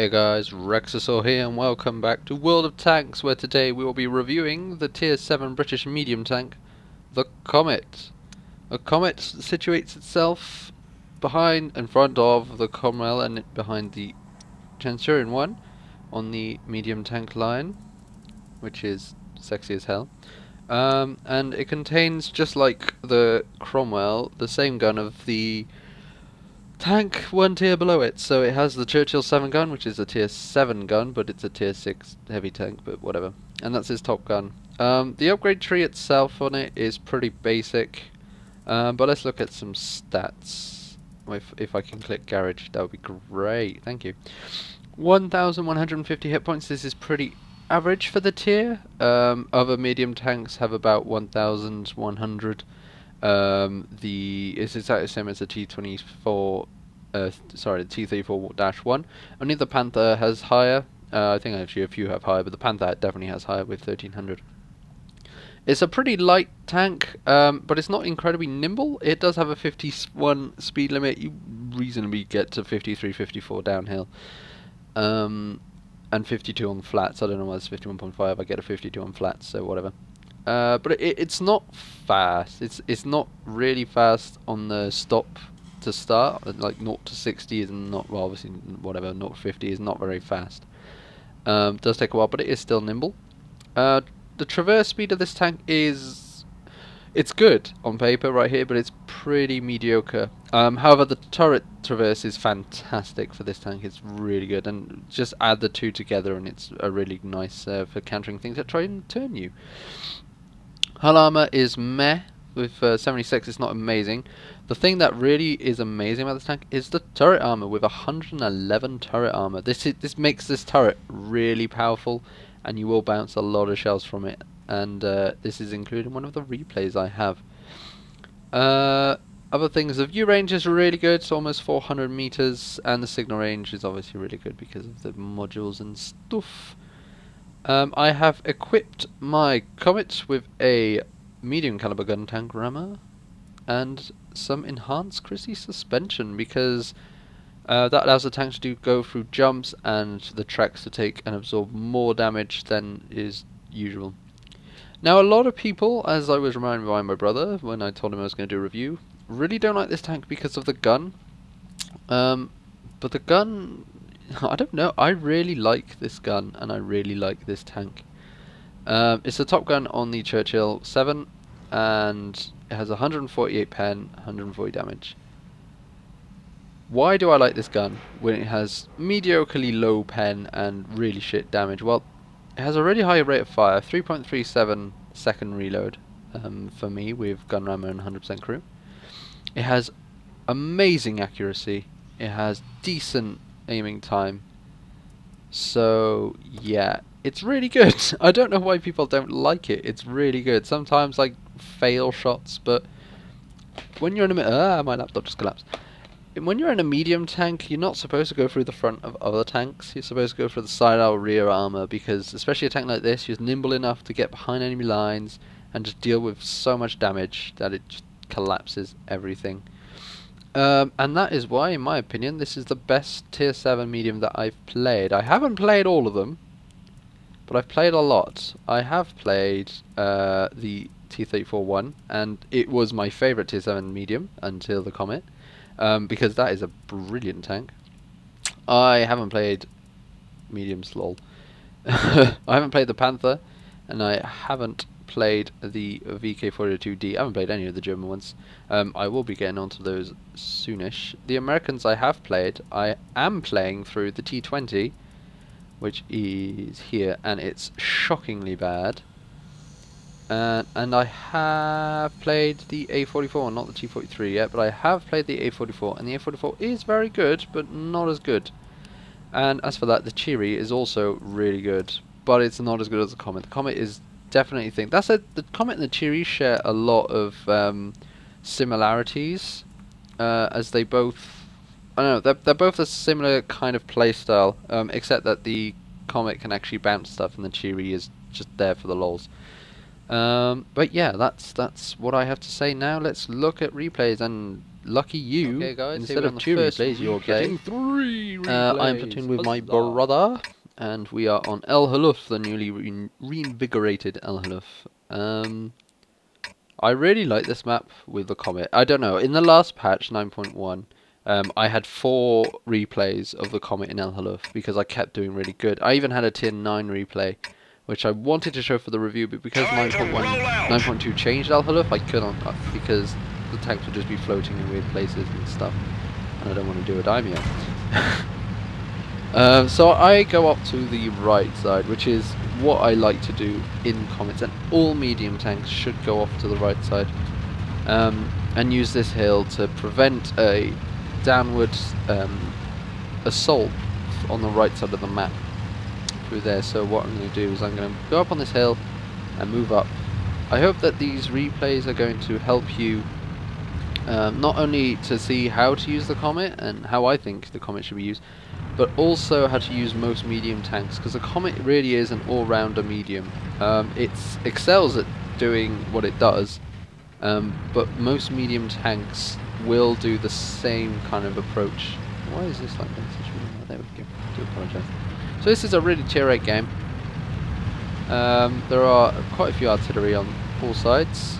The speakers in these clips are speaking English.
Hey guys, Rexasaur here and welcome back to World of Tanks, where today we will be reviewing the Tier 7 British medium tank, the Comet. A Comet situates itself in front of the Cromwell and behind the Centurion 1 on the medium tank line, which is sexy as hell. And it contains, just like the Cromwell, the same gun of the tank one tier below it. So it has the Churchill 7 gun, which is a tier 7 gun, but it's a tier 6 heavy tank, but whatever. And that's his top gun. The upgrade tree itself on it is pretty basic, but let's look at some stats. If I can click garage, that would be great. Thank you. 1,150 hit points. This is pretty average for the tier. Other medium tanks have about 1,100. It's exactly the same as the T24. Sorry, the T34-1. Only the Panther has higher. I think actually a few have higher, but the Panther definitely has higher with 1,300. It's a pretty light tank, but it's not incredibly nimble. It does have a 51 speed limit. You reasonably get to 53, 54 downhill, and 52 on flats. I don't know why it's 51.5. I get a 52 on flats, so whatever. But it's not fast. It's not really fast on the stop to start. Like 0 to 60 is not, well, obviously whatever 0 to 50 is not very fast. Does take a while, but it is still nimble. The traverse speed of this tank it's good on paper right here, but it's pretty mediocre. However, the turret traverse is fantastic for this tank. It's really good, and just add the two together, and it's a really nice for countering things that try and turn you. Hull armor is meh. With 76, it's not amazing. The thing that really is amazing about this tank is the turret armor with 111 turret armor. This makes this turret really powerful, and you will bounce a lot of shells from it. And this is included in one of the replays I have. Other things, the view range is really good. It's almost 400 meters, and the signal range is obviously really good because of the modules and stuff. I have equipped my Comet with a medium caliber gun tank rammer and some enhanced Chrissy suspension, because that allows the tank to go through jumps and the tracks to take and absorb more damage than is usual. Now, a lot of people, as I was reminded by my brother when I told him I was going to do a review, really don't like this tank because of the gun. But the gun, I don't know, I really like this gun and I really like this tank. It's the top gun on the Churchill 7, and it has 148 pen, 140 damage. Why do I like this gun when it has mediocrely low pen and really shit damage? Well, it has a really high rate of fire, 3.37 second reload for me with gun rammer and 100% crew. It has amazing accuracy. It has decent aiming time. So yeah, it's really good. I don't know why people don't like it. It's really good. Sometimes like fail shots, but when you're in a my laptop just collapsed. When you're in a medium tank, you're not supposed to go through the front of other tanks. You're supposed to go through the side or rear armor, because especially a tank like this, you're nimble enough to get behind enemy lines and just deal with so much damage that it just collapses everything. And that is why, in my opinion, this is the best tier 7 medium that I've played. I haven't played all of them, but I've played a lot. I have played the T34-1, and it was my favourite tier 7 medium until the Comet, because that is a brilliant tank. I haven't played mediums, lol. I haven't played the Panther, and I haven't played the VK42D. I haven't played any of the German ones. I will be getting onto those soonish. The Americans I have played. I am playing through the T20, which is here, and it's shockingly bad. And I have played the A44, not the T43 yet, but I have played the A44, and the A44 is very good, but not as good. And as for that, the Cheery is also really good, but it's not as good as the Comet. The Comet is definitely thing. That's it. The Comet and the Cheery share a lot of similarities, as they both, I don't know, they're both a similar kind of playstyle, except that the Comet can actually bounce stuff and the Cheery is just there for the lols. But yeah, that's what I have to say now. Let's look at replays, and lucky you, Okay, guys, instead of 2 replays, you're getting 3 replays. I'm platooned with my brother, and we are on El Haluf, the newly reinvigorated El Haluf. I really like this map with the Comet. I don't know, in the last patch, 9.1, I had 4 replays of the Comet in El Haluf because I kept doing really good. I even had a tier 9 replay, which I wanted to show for the review, but because 9.2 changed El Haluf, I couldn't, because the tanks would just be floating in weird places and stuff, and I don't want to do a daimyo. So I go up to the right side, which is what I like to do in Comets, and all medium tanks should go off to the right side, and use this hill to prevent a downward assault on the right side of the map through there. So what I'm going to do is I'm going to go up on this hill and move up. I hope that these replays are going to help you not only to see how to use the Comet and how I think the Comet should be used, but also how to use most medium tanks, because the Comet really is an all-rounder medium. It excels at doing what it does, but most medium tanks will do the same kind of approach. Why is this like this? There we go. I do apologise. So this is a really tier 8 game. There are quite a few artillery on all sides,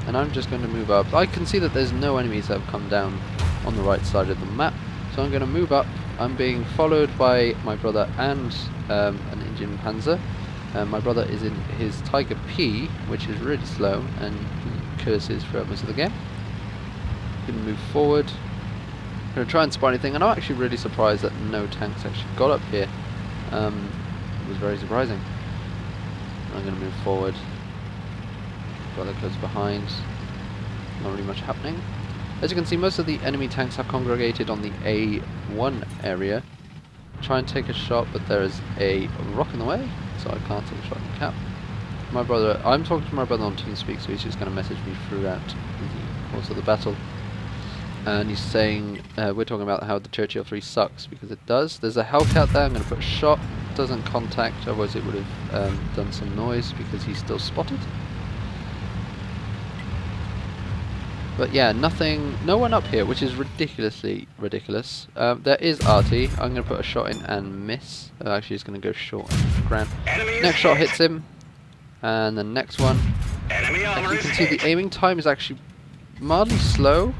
and I'm just going to move up. I can see that there's no enemies that have come down on the right side of the map, so I'm going to move up. I'm being followed by my brother and an Indian Panzer. My brother is in his Tiger P, which is really slow, and he curses throughout most of the game. I'm going to move forward. I'm going to try and spot anything, and I'm actually really surprised that no tanks actually got up here. It was very surprising. I'm going to move forward. Brother goes behind. Not really much happening. As you can see, most of the enemy tanks are congregated on the A1 area. Try and take a shot, but there is a rock in the way, so I can't take a shot in the cap. My brother, I'm talking to my brother on TeamSpeak, so he's just going to message me throughout the course of the battle. And he's saying, we're talking about how the Churchill 3 sucks, because it does. There's a Hellcat there, I'm going to put a shot. Doesn't contact, otherwise it would have done some noise, because he's still spotted. But yeah, no one up here, which is ridiculously ridiculous. There is RT. I'm going to put a shot in and miss. Actually, he's going to go short and ground. Next shot hits him, and the next one. As you can see, the aiming time is actually mildly slow,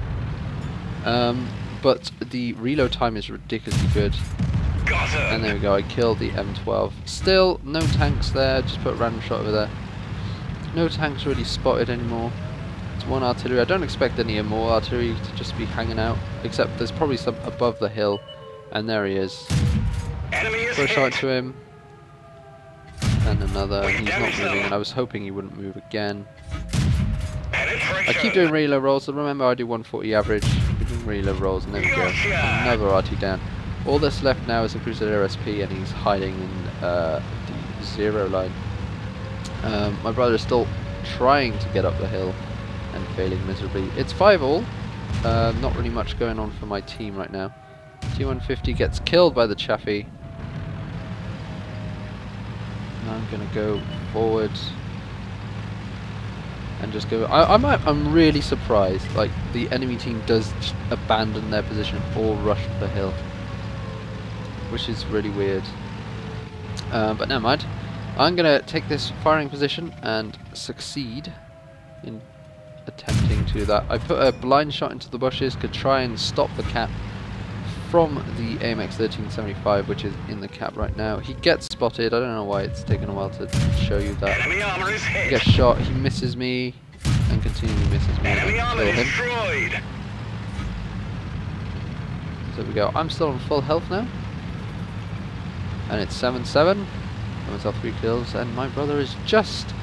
but the reload time is ridiculously good. And there we go, I killed the M12. Still, no tanks there, just put a random shot over there. No tanks really spotted anymore. It's one artillery. I don't expect any more artillery to just be hanging out, except there's probably some above the hill, and there he is. Put a shot to him, and another. He's not moving, and I was hoping he wouldn't move again. I keep doing reload rolls, so remember I do 140 average. We're doing reload rolls, and there we go. Another RT down. All that's left now is a Crusader SP, and he's hiding in the 0 line. My brother is still trying to get up the hill and failing miserably. It's 5-all. Not really much going on for my team right now. T150 gets killed by the Chaffee. Now I'm gonna go forward and just go. I'm really surprised. Like, the enemy team does just abandon their position or rush the hill, which is really weird. But never mind. I'm gonna take this firing position and succeed in attempting to do that. I put a blind shot into the bushes to try and stop the cap from the AMX 1375, which is in the cap right now. He gets spotted. I don't know why it's taken a while to show you that. He gets shot, he misses me, and continually misses me, and I kill him. So there we go. I'm still on full health now, and it's 7-7. I myself 3 kills, and my brother is just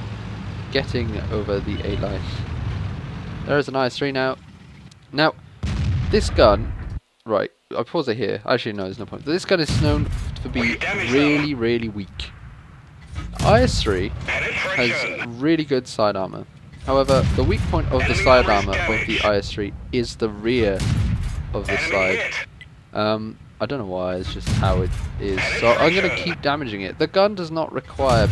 getting over the A line. There is an IS-3 now. Now, this gun, right, I pause it here. Actually, no, there's no point. This gun is known to be really, really weak. IS-3 has really good side armor. However, the weak point of the side armor of the IS-3 is the rear of the slide. I don't know why, it's just how it is. So I'm going to keep damaging it. The gun does not require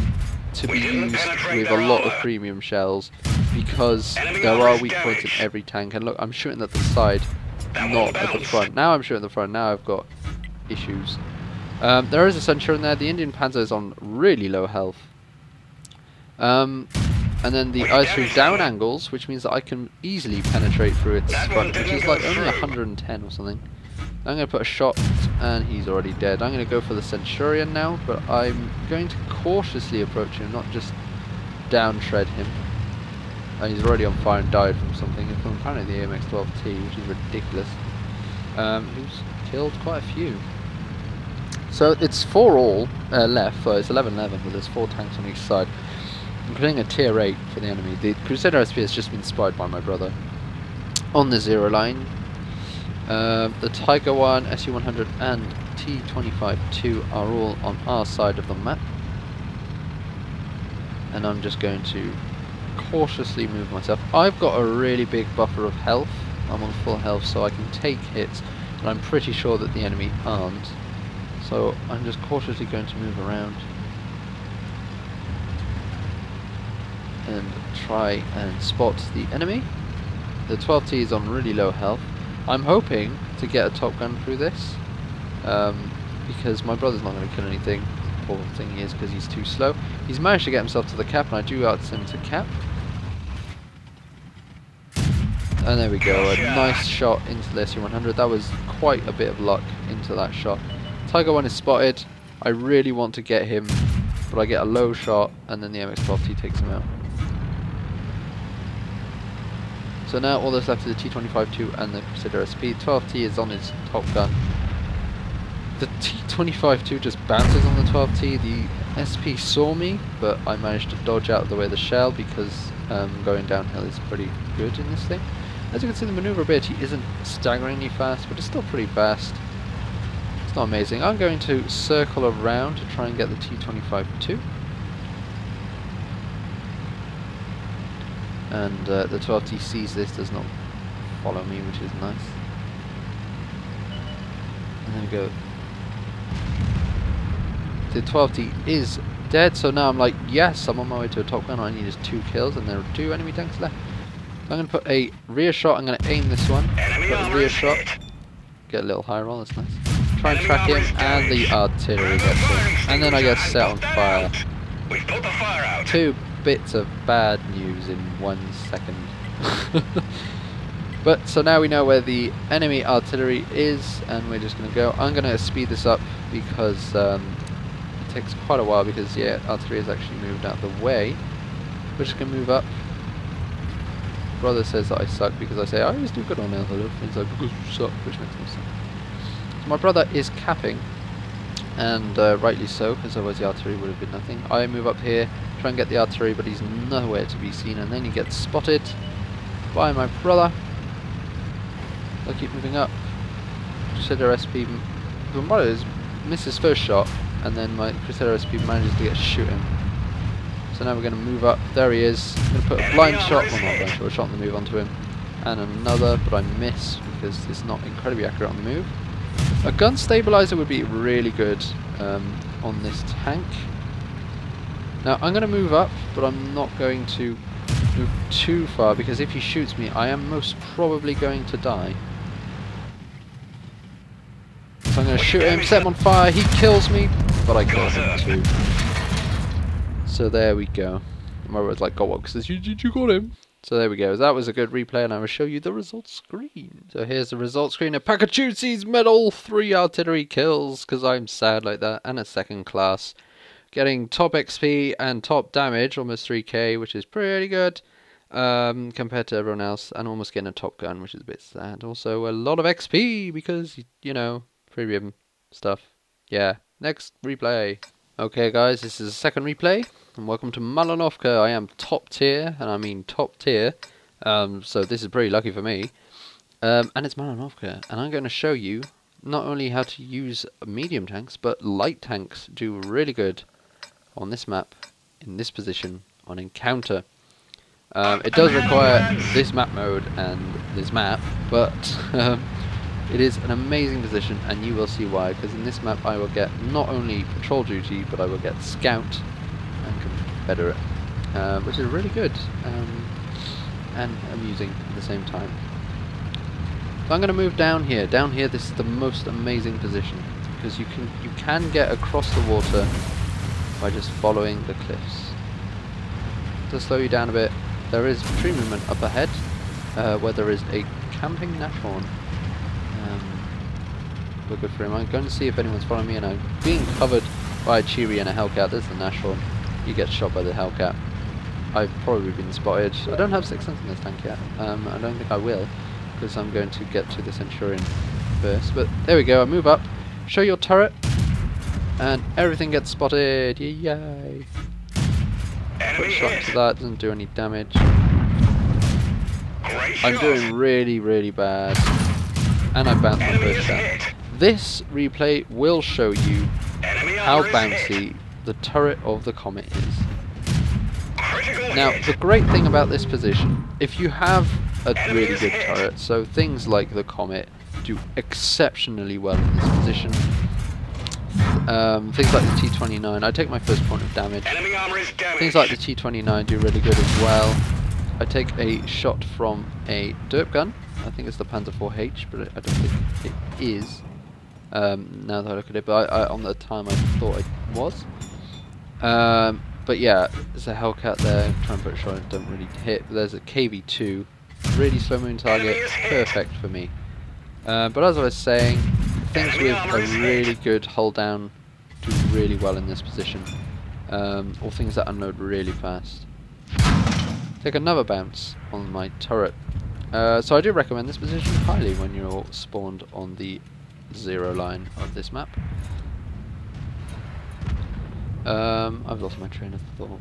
to be used with a lot of premium shells, because there are weak points in every tank. And look, I'm shooting at the side not at the front. Now I'm shooting at the front. Now I've got issues. There is a Centurion there. The Indian Panzer is on really low health. And then the I3 down angles, which means that I can easily penetrate through its front, which is like only 110 or something. I'm going to put a shot, and he's already dead. I'm going to go for the Centurion now, but I'm going to cautiously approach him, not just down shred him. He's already on fire and died from something, from apparently the AMX-12T, which is ridiculous. Who's killed quite a few. So it's 4 all left, so it's 11-11, but there's 4 tanks on each side. I'm putting a tier 8 for the enemy. The Crusader SP has just been spied by my brother on the 0 line. The Tiger 1, SU-100 and T-25-2 are all on our side of the map. And I'm just going to cautiously move myself. I've got a really big buffer of health. I'm on full health, so I can take hits, but I'm pretty sure that the enemy aren't. So I'm just cautiously going to move around and try and spot the enemy. The 12T is on really low health. I'm hoping to get a top gun through this, because my brother's not going to kill anything. Poor thing he is, because he's too slow. He's managed to get himself to the cap, and I do ask him to cap. And there we go, a nice shot into the SU-100. That was quite a bit of luck into that shot. Tiger 1 is spotted. I really want to get him, but I get a low shot, and then the MX-12T takes him out. So now all that's left is the T-25-2 and the Crusader SP. 12T is on his top gun. The T-25-2 just bounces on the 12T. The SP saw me, but I managed to dodge out of the way of the shell because going downhill is pretty good in this thing. As you can see, the maneuverability isn't staggeringly fast, but it's still pretty fast. It's not amazing. I'm going to circle around to try and get the T-25-2. And the 12T sees this, does not follow me, which is nice. And then we go. The 12T is dead, so now I'm like, yes, I'm on my way to a top gun. All I need is 2 kills, and there are 2 enemy tanks left. I'm going to put a rear shot. I'm going to aim this one. Put a rear shot. Get a little high roll, that's nice. Try and track him, and the artillery gets him. And then I get set on fire. We've put the fire out. 2 bits of bad news in 1 second. But so now we know where the enemy artillery is, and we're just going to go. I'm going to speed this up because it takes quite a while, because yeah, artillery has actually moved out of the way. We're just going to move up. Brother says that I suck because I say I always do good on artillery. He's like, because you suck, which makes no sense. So my brother is capping, and rightly so, because otherwise the artillery would have been nothing. I move up here, try and get the artillery, but he's nowhere to be seen, and then he gets spotted by my brother. I keep moving up. Crusader SP, my brother missed his first shot, and then my Crusader SP manages to get shoot him. So now we're going to move up. There he is. I'm going to put a blind shot, well not a blind shot, a shot on the move onto him, and another, but I miss because it's not incredibly accurate on the move. A gun stabilizer would be really good on this tank. Now I'm going to move up, but I'm not going to move too far, because if he shoots me, I am most probably going to die. So I'm going to shoot him, set him on fire, he kills me, but I kill him too. So there we go. My brother's like, got what? Because you got him. So there we go. That was a good replay, and I will show you the results screen. So here's the results screen. A Pakachutsi's medal, 3 artillery kills, because I'm sad like that, and a 2nd class. Getting top XP and top damage, almost 3k, which is pretty good compared to everyone else, and almost getting a top gun, which is a bit sad. Also a lot of XP, because, you know, premium stuff. Yeah, next replay. Okay guys, this is the 2nd replay, and welcome to Malinovka. I am top tier, and I mean top tier, so this is pretty lucky for me. And it's Malinovka, and I'm going to show you not only how to use medium tanks, but light tanks do really good on this map, in this position, on encounter. It does require this map mode and this map, but it is an amazing position, and you will see why, because in this map I will get not only patrol duty, but I will get scout and confederate, which is really good and amusing at the same time. So I'm going to move down here. Down here, this is the most amazing position because you can get across the water by just following the cliffs. To slow you down a bit, there is tree movement up ahead, where there is a camping Nashorn. We're good for him. I'm going to see if anyone's following me, and I'm being covered by a Cheery and a Hellcat. There's the Nashorn. He gets shot by the Hellcat. I've probably been spotted. I don't have 6 cents in this tank yet. I don't think I will, because I'm going to get to the Centurion first. But there we go. I move up. Show your turret, and everything gets spotted. Yay! Quick shot to that. Doesn't do any damage. I'm doing really, really bad, and I bounced my first shot. This replay will show you how bouncy the turret of the Comet is. Now, the great thing about this position, if you have a really good turret, so things like the Comet do exceptionally well in this position. Things like the T-29, I take my first point of damage. Things like the T-29 do really good as well. I take a shot from a derp gun. I think it's the Panzer IV-H, but I don't think it is. Now that I look at it, but on the time I thought it was. But yeah, there's a Hellcat there, trying to put a shot and don't really hit. But there's a KV-2, really slow moving target, perfect for me. But as I was saying, things with a really good hull down do really well in this position. Or things that unload really fast. Take another bounce on my turret. So I do recommend this position highly when you're spawned on the 0 line of this map. I've lost my train of thought.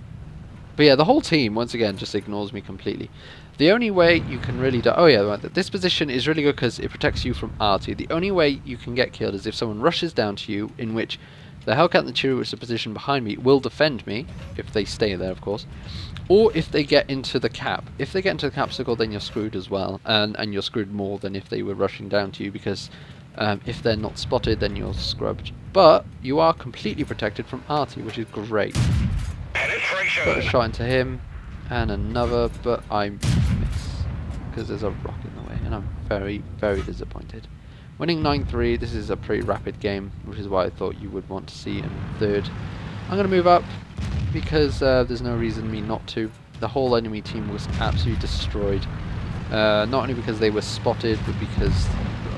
But yeah, the whole team, once again, just ignores me completely. The only way you can really die... Oh yeah, right, this position is really good because it protects you from arty. The only way you can get killed is if someone rushes down to you, in which the Hellcat and the Cheery, which is the position behind me, will defend me, if they stay there, of course. Or if they get into the cap. If they get into the cap circle, then you're screwed as well. And you're screwed more than if they were rushing down to you, because if they're not spotted, then you're scrubbed. But you are completely protected from arty, which is great. Put a shot into him, and another, but I miss, because there's a rock in the way, and I'm very, very disappointed. Winning 9-3, this is a pretty rapid game, which is why I thought you would want to see in third. I'm going to move up, because there's no reason me not to. The whole enemy team was absolutely destroyed. Not only because they were spotted, but because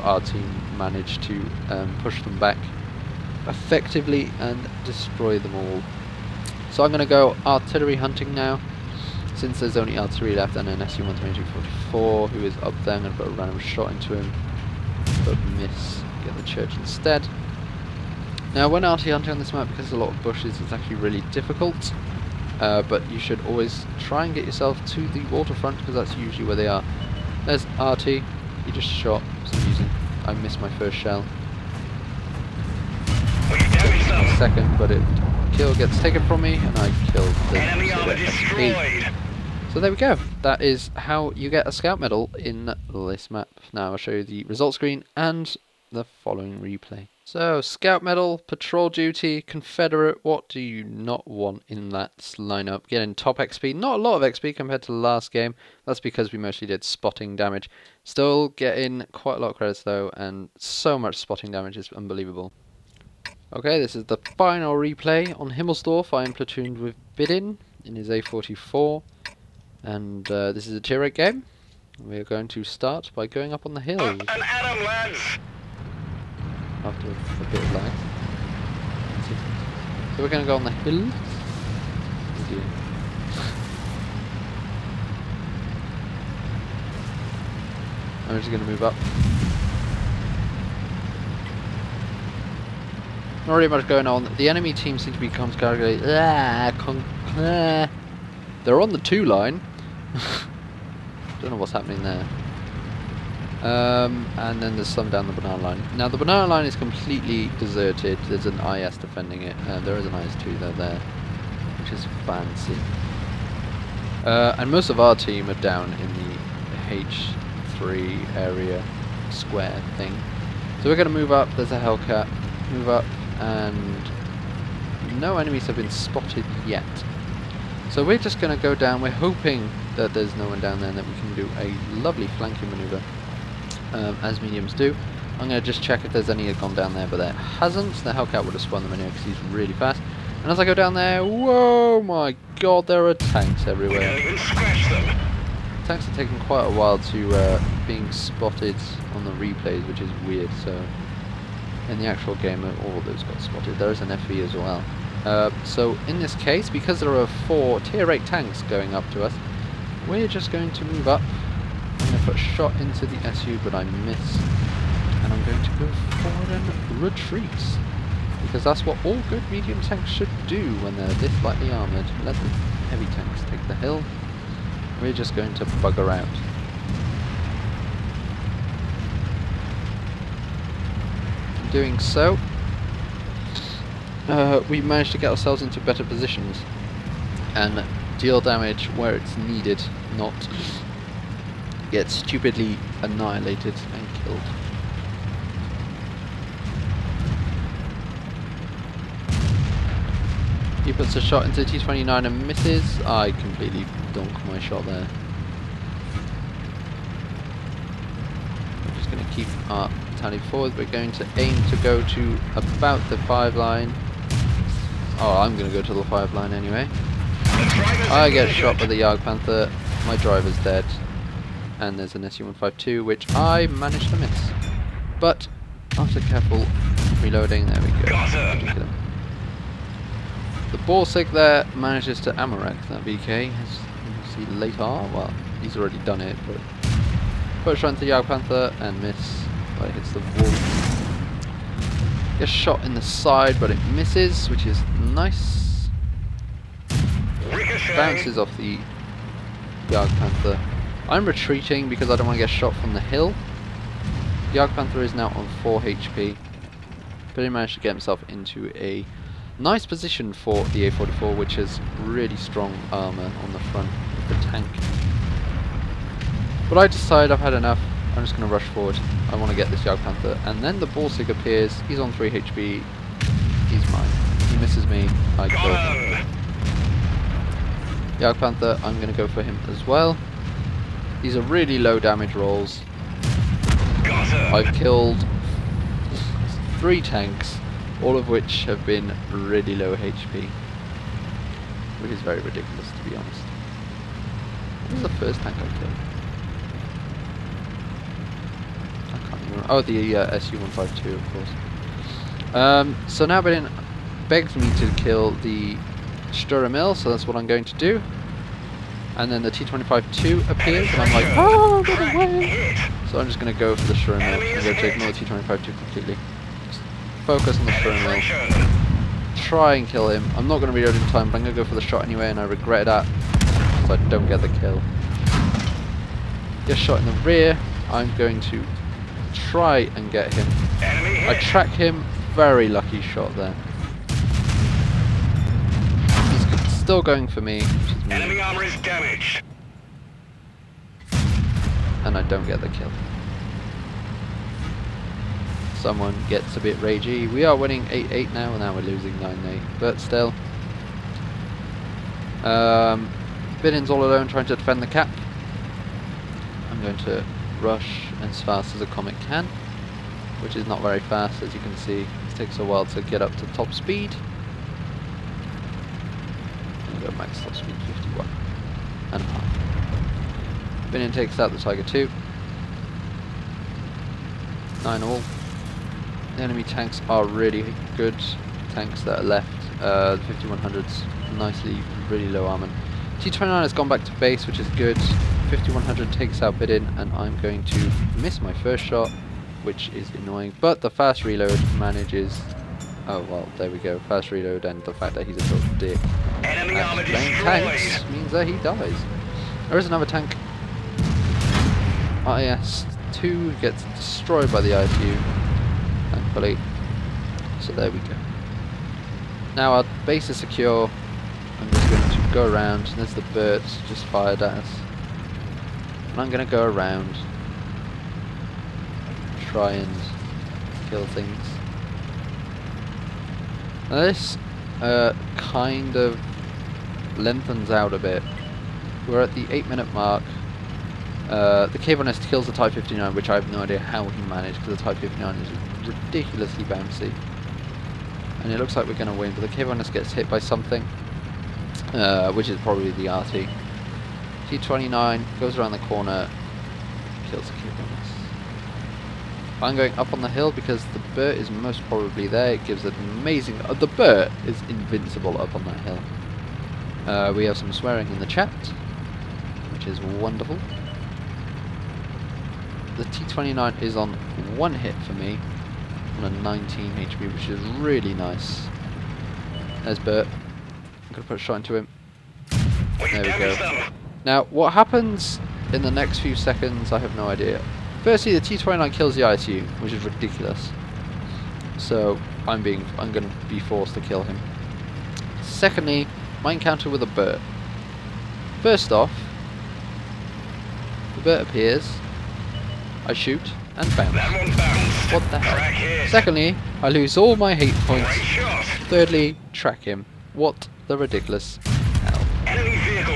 our team managed to push them back effectively and destroy them all. So I'm going to go artillery hunting now, since there's only artillery left and an SU-122-44 who is up there. I'm going to put a random shot into him, but miss, get the church instead. Now when arty hunting on this map, because there's a lot of bushes, it's actually really difficult, but you should always try and get yourself to the waterfront, because that's usually where they are. There's arty, he just shot for some reason. I missed my first shell. Second, but it kill gets taken from me, and I killed the SP. So there we go. That is how you get a scout medal in this map. Now I'll show you the result screen and the following replay. So scout medal, patrol duty, Confederate. What do you not want in that lineup? Getting top XP. Not a lot of XP compared to the last game. That's because we mostly did spotting damage. Still getting quite a lot of credits though, and so much spotting damage is unbelievable. Okay, this is the final replay. On Himmelsdorf, I am platooned with Bidin in his A44. And this is a tier 8 game. We're going to start by going up on the hills. An atom, lads! After a bit of lag. So we're going to go on the hills. Oh dear. I'm just going to move up. Not really much going on. The enemy team seems to be conscripted. They're on the 2 line. Don't know what's happening there. And then there's some down the banana line. Now the banana line is completely deserted. There's an IS defending it. There is an IS-2 there, which is fancy. And most of our team are down in the H3 area square thing. So we're going to move up. There's a Hellcat. Move up, and no enemies have been spotted yet. So we're just going to go down. We're hoping that there's no one down there and that we can do a lovely flanking maneuver. as mediums do. I'm going to just check if there's any that gone down there, but there hasn't. The Hellcat would have spun them anyway because he's really fast. And as I go down there, whoa my god, there are tanks everywhere. We can't even scratch them. Tanks are taking quite a while to being spotted on the replays, which is weird. So in the actual game, all of those got spotted. There is an FE as well. So in this case, because there are 4 tier 8 tanks going up to us, we're just going to move up. I'm going to put a shot into the SU, but I miss. And I'm going to go forward and retreat. Because that's what all good medium tanks should do when they're this lightly armoured. Let the heavy tanks take the hill. We're just going to bugger out. In doing so, we managed to get ourselves into better positions and deal damage where it's needed, not get stupidly annihilated and killed. He puts a shot into T-29 and misses. I completely dunk my shot there. We're just going to keep our tally forward. We're going to aim to go to about the 5 line. Oh, I'm going to go to the 5 line anyway. I get shot by the Jagdpanther. My driver's dead. And there's an SU-152, which I managed to miss. But after careful reloading, there we go. The Borsig there manages to ammo wreck that VK, as you see later. Well, he's already done it, but push on to the Jagdpanther and miss, but it hits the wall. Gets shot in the side, but it misses, which is nice. Ricochet. Bounces off the Jagdpanther. I'm retreating because I don't want to get shot from the hill. The Jagdpanther is now on 4 HP, but he managed to get himself into a nice position for the A44, which has really strong armour on the front of the tank. But I decide I've had enough. I'm just going to rush forward. I want to get this Jagdpanther. And then the Borsig appears. He's on 3 HP. He's mine. He misses me. I kill him. Jagdpanther, I'm going to go for him as well. These are really low damage rolls. I've killed 3 tanks, all of which have been really low HP, which is very ridiculous, to be honest. What was the first tank I killed? I can't remember. Oh, the SU-152, of course. So now Bedin begs me to kill the Sturmil, so that's what I'm going to do. And then the T-25-2 appears, and I'm like, oh, get away! So I'm just going to go for the Sturmil. I'm going to ignore the T-25-2 completely. Focus on the Sturmil. Try and kill him. I'm not going to reload in time, but I'm going to go for the shot anyway, and I regret that, so I don't get the kill. Get shot in the rear. I'm going to try and get him. I track him. Very lucky shot there. He's still going for me, which is Enemy armor is damaged. And I don't get the kill. Someone gets a bit ragey. We are winning 8-8 now, and now we're losing 9-8. But still. Bidin's all alone trying to defend the cap. I'm going to rush as fast as a Comet can, which is not very fast, as you can see. It takes a while to get up to top speed. I'm going to go max top speed 51 and a half. Bidin takes out the Tiger 2. 9 all. The enemy tanks are really good tanks that are left. The 5100's nicely, really low armor. T-29 has gone back to base, which is good. 5100 takes out Bidin, and I'm going to miss my first shot, which is annoying. But the fast reload manages. Oh well, there we go. Fast reload, and the fact that he's a total dick. Enemy armor Tanks means that he dies. There is another tank. IS-2 gets destroyed by the ISU, thankfully. So there we go. Now our base is secure. I'm just going to go around. There's the birds just fired at us. And I'm going to go around, try and kill things. Now this kind of lengthens out a bit. We're at the 8-minute mark. The cable nest kills the Type 59, which I have no idea how he managed, because the Type 59 is ridiculously bouncy. And it looks like we're going to win, but the cable nest gets hit by something, which is probably the RT. T29 goes around the corner, kills the cable nest. I'm going up on the hill because the Burt is most probably there. It gives an amazing... the Burt is invincible up on that hill. We have some swearing in the chat, which is wonderful. The T29 is on 1 hit for me, on a 19 HP, which is really nice. There's Burt. I'm going to put a shot into him. There we go. Now, what happens in the next few seconds, I have no idea. Firstly, the T29 kills the ISU, which is ridiculous. So, I'm going to be forced to kill him. Secondly, my encounter with a Burt. First off, the Burt appears, I shoot, and bounce. What the hell? Secondly, I lose all my hate points. Thirdly, track him. What the ridiculous hell.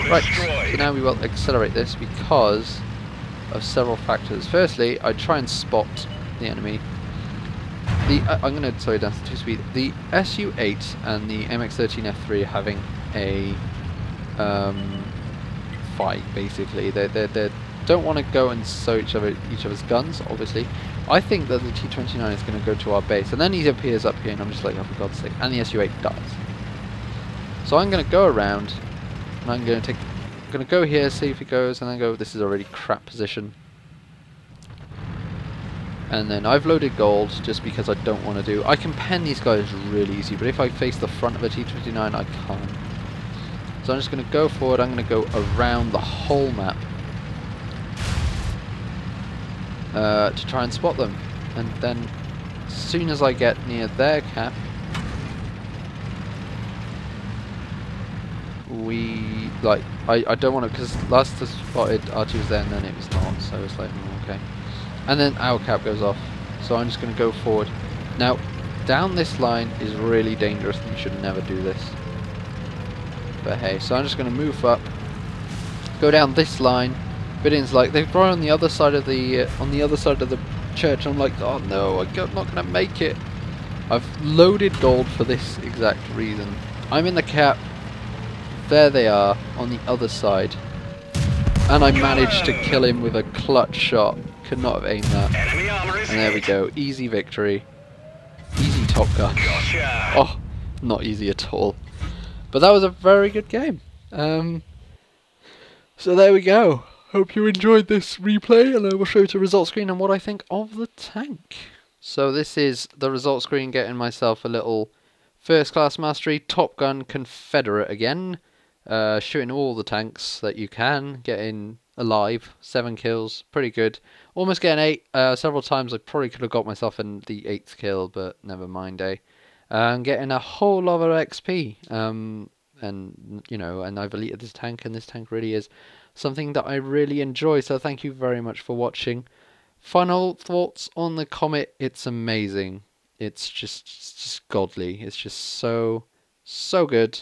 Right, so now we will accelerate this because of several factors. Firstly, I try and spot the enemy. I'm going to slow it down to 2 speed. The SU-8 and the MX-13F3 are having a fight, basically. They don't want to go and sew each other's guns, obviously. I think that the T-29 is going to go to our base, and then he appears up here, and I'm just like, oh, for God's sake. And the SU-8 dies. So I'm going to go around, and I'm going to go here, see if he goes, and then go, this is already crap position. And then I've loaded gold, just because I don't want to do... I can pen these guys really easy, but if I face the front of a T-29, I can't. So I'm just going to go forward, I'm going to go around the whole map. To try and spot them, and then as soon as I get near their cap, I don't want to, because last I spotted Archie was there and then it was not, so it's like, okay. And then our cap goes off, so I'm just going to go forward. Now, down this line is really dangerous, and you should never do this. But hey, so I'm just going to move up, go down this line. Bidin's like, they've gone on the other side of the church. I'm like, oh no, I'm not gonna make it. I've loaded gold for this exact reason. I'm in the cap. There they are on the other side, and I managed to kill him with a clutch shot. Could not have aimed that. And there we go, easy victory, easy Top Gun. Oh, not easy at all. But that was a very good game. So there we go. Hope you enjoyed this replay, and I will show you the result screen and what I think of the tank. So this is the result screen, getting myself a little first class mastery, Top Gun Confederate again. Shooting all the tanks that you can, getting alive, 7 kills, pretty good. Almost getting 8, several times I probably could have got myself in the 8th kill, but never mind, eh. And getting a whole lot of XP, and you know, and I've elited this tank, and this tank really is something that I really enjoy, so thank you very much for watching. Final thoughts on the Comet: it's amazing. It's just godly. It's just so good,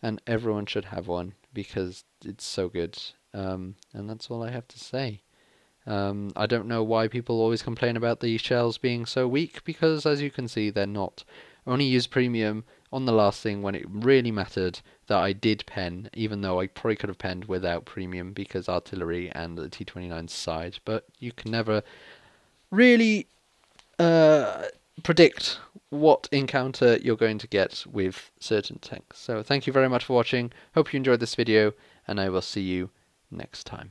and everyone should have one because it's so good. And that's all I have to say. I don't know why people always complain about the shells being so weak, because as you can see, they're not. I only used premium on the last thing when it really mattered that I did pen, even though I probably could have penned without premium because artillery and the T-29's side. But you can never really predict what encounter you're going to get with certain tanks. So thank you very much for watching. Hope you enjoyed this video, and I will see you next time.